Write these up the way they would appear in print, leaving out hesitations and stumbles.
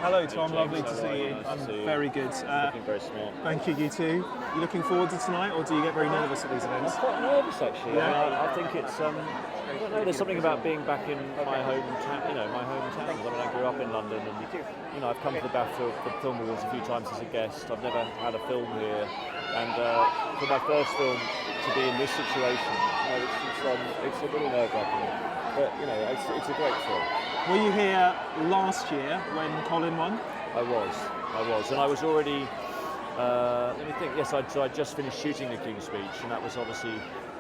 Hello, Tom. James, Lovely to see you. Nice to I'm see you. very good. Looking very smart. Thank you, you too. You looking forward to tonight, or do you get very nervous at these events? I'm quite nervous actually. Yeah. I think it's I don't know. There's something about being back in my hometown. My hometowns. I mean, I grew up in London, and I've come to the BAFTA the film awards a few times as a guest. I've never had a film here, and for my first film to be in this situation, it's a little nerve-wracking. But it's a great film. Were you here last year when Colin won? I was, and I was already. Let me think. Yes, I just finished shooting the King's Speech, and that was obviously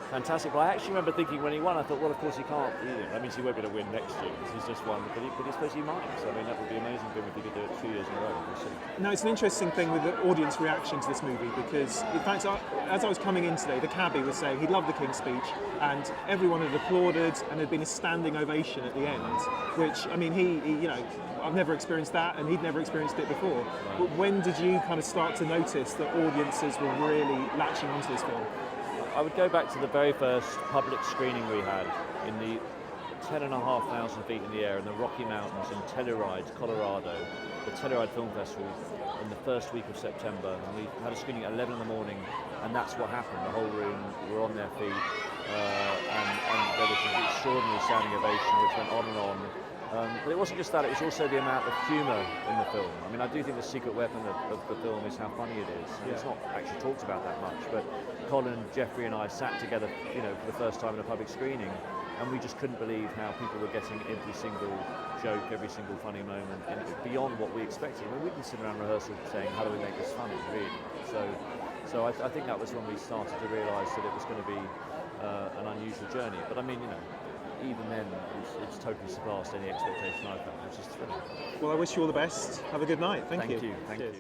fantastic. But I actually remember thinking when he won, I thought, well, of course he can't. That means he won't be able to win next year because he's just won. But I suppose he might. So I mean, that would be amazing for him if he could do it 2 years in a row. Now, it's an interesting thing with the audience reaction to this movie because, in fact, as I was coming in today, the cabbie was saying he loved the King's Speech, and everyone had applauded, and there'd been a standing ovation at the end. Which, I mean, he I've never experienced that, and he'd never experienced it before. Right. But when did you kind of start to notice that audiences were really latching onto this film? I would go back to the very first public screening we had in the 10,500 feet in the air in the Rocky Mountains in Telluride, Colorado, the Telluride Film Festival in the first week of September. And we had a screening at 11 in the morning, and that's what happened. The whole room were on their feet, and there was an extraordinary standing ovation which went on and on. But it wasn't just that, it was also the amount of humour in the film. I mean, I do think the secret weapon of the film is how funny it is. And it's not actually talked about that much, but Colin, Jeffrey and I sat together, for the first time in a public screening, and we just couldn't believe how people were getting every single joke, every single funny moment, and beyond what we expected. I mean, we didn't sit around rehearsal saying, how do we make this funny, really? So I think that was when we started to realise that it was going to be an unusual journey. But I mean, even then, it's totally surpassed any expectation I've had, which is thrilling. Well, I wish you all the best. Have a good night. Thank you. Thank you.